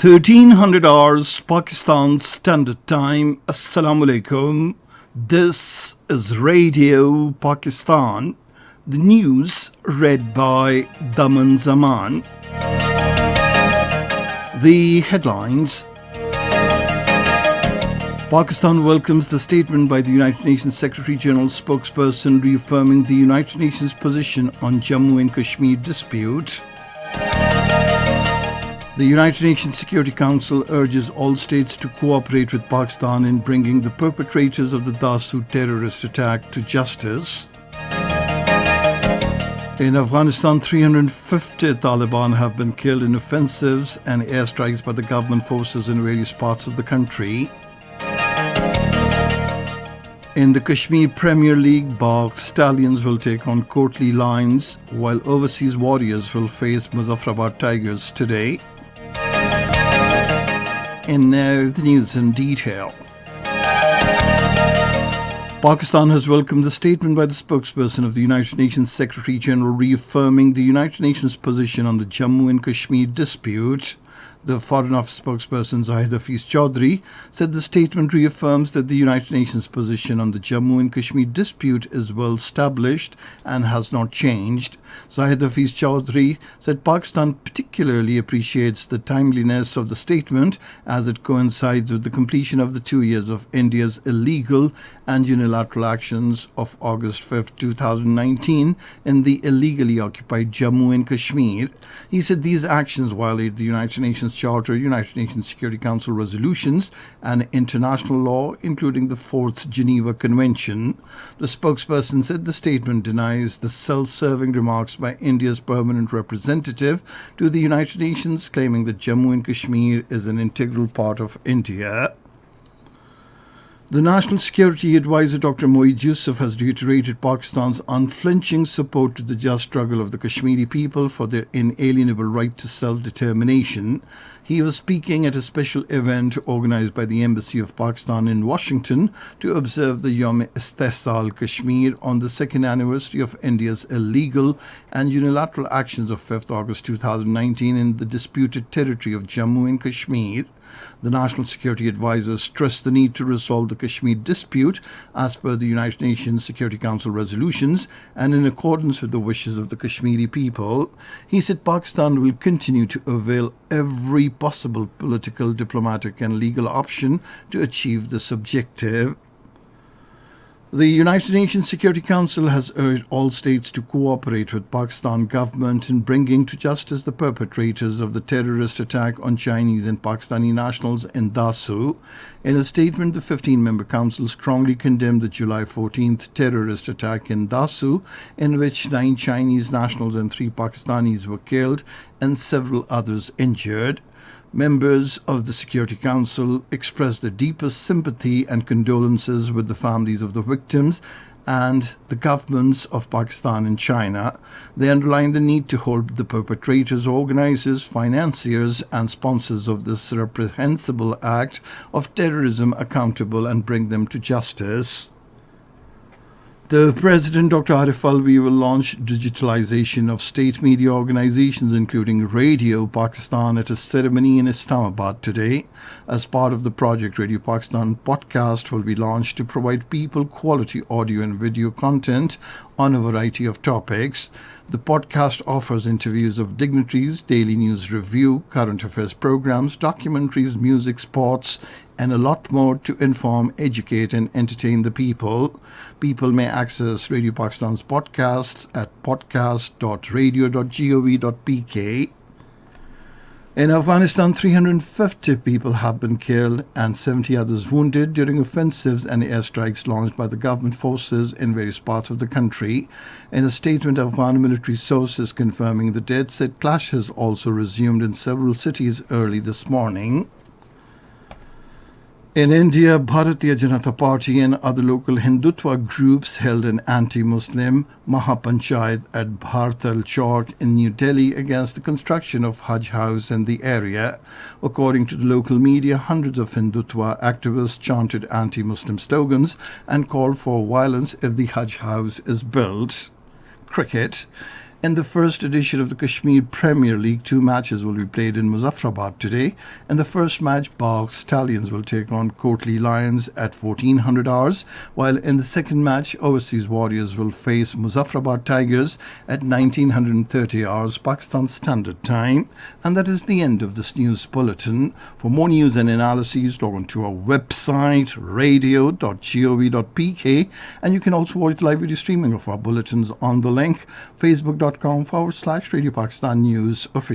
1300 hours Pakistan Standard Time. Assalamu alaikum. This is Radio Pakistan. The news read by Daman Zaman. The headlines. Pakistan welcomes the statement by the United Nations Secretary-General spokesperson reaffirming the United Nations position on Jammu and Kashmir dispute. The United Nations Security Council urges all states to cooperate with Pakistan in bringing the perpetrators of the Dasu terrorist attack to justice. In Afghanistan, 350 Taliban have been killed in offensives and airstrikes by the government forces in various parts of the country. In the Kashmir Premier League, Bagh Stallions will take on Kotli Lions, while Overseas Warriors will face Muzaffarabad Tigers today. And now the news in detail. Pakistan has welcomed the statement by the spokesperson of the United Nations Secretary-General reaffirming the United Nations position on the Jammu and Kashmir dispute. The Foreign Office spokesperson Zahid Hafiz Chaudhry said the statement reaffirms that the United Nations position on the Jammu and Kashmir dispute is well established and has not changed. Zahid Hafiz Chaudhry said Pakistan particularly appreciates the timeliness of the statement as it coincides with the completion of the 2 years of India's illegal and unilateral actions of August 5, 2019 in the illegally occupied Jammu and Kashmir. He said these actions violate the United Nations Charter, United Nations Security Council resolutions and international law, including the 4th Geneva Convention. The spokesperson said the statement denies the self-serving remarks by India's permanent representative to the United Nations, claiming that Jammu and Kashmir is an integral part of India. The National Security Advisor Dr. Moeed Yusuf has reiterated Pakistan's unflinching support to the just struggle of the Kashmiri people for their inalienable right to self-determination. He was speaking at a special event organized by the Embassy of Pakistan in Washington to observe the Yawm-e-Istihsal Kashmir on the second anniversary of India's illegal and unilateral actions of 5th August 2019 in the disputed territory of Jammu and Kashmir. The National Security Advisor stressed the need to resolve the Kashmir dispute as per the United Nations Security Council resolutions and in accordance with the wishes of the Kashmiri people. He said Pakistan will continue to avail every possible political, diplomatic and legal option to achieve this objective. The United Nations Security Council has urged all states to cooperate with Pakistan government in bringing to justice the perpetrators of the terrorist attack on Chinese and Pakistani nationals in Dasu. In a statement, the 15-member council strongly condemned the July 14th terrorist attack in Dasu, in which 9 Chinese nationals and 3 Pakistanis were killed and several others injured. Members of the Security Council expressed their deepest sympathy and condolences with the families of the victims and the governments of Pakistan and China. They underlined the need to hold the perpetrators, organizers, financiers and sponsors of this reprehensible act of terrorism accountable and bring them to justice. The President, Dr. Arif Alvi, will launch digitalization of state media organizations, including Radio Pakistan, at a ceremony in Islamabad today. As part of the project, Radio Pakistan podcast will be launched to provide people quality audio and video content on a variety of topics. The podcast offers interviews of dignitaries, daily news review, current affairs programs, documentaries, music, sports, and a lot more to inform, educate, and entertain the people. People may access Radio Pakistan's podcasts at podcast.radio.gov.pk. In Afghanistan, 350 people have been killed and 70 others wounded during offensives and airstrikes launched by the government forces in various parts of the country. In a statement, Afghan military sources confirming the deaths said clashes also resumed in several cities early this morning. In India, Bharatiya Janata Party and other local Hindutva groups held an anti-Muslim Mahapanchayat at Bhartal Chowk in New Delhi against the construction of Hajj House in the area. According to the local media, hundreds of Hindutva activists chanted anti-Muslim slogans and called for violence if the Hajj House is built. Cricket. In the first edition of the Kashmir Premier League, two matches will be played in Muzaffarabad today. In the first match, Bark Stallions will take on Kotli Lions at 1400 hours, while in the second match, Overseas Warriors will face Muzaffarabad Tigers at 1930 hours Pakistan Standard Time. And that is the end of this news bulletin. For more news and analyses, log on to our website, radio.gov.pk, and you can also watch live video streaming of our bulletins on the link facebook.com/Radio Pakistan News official.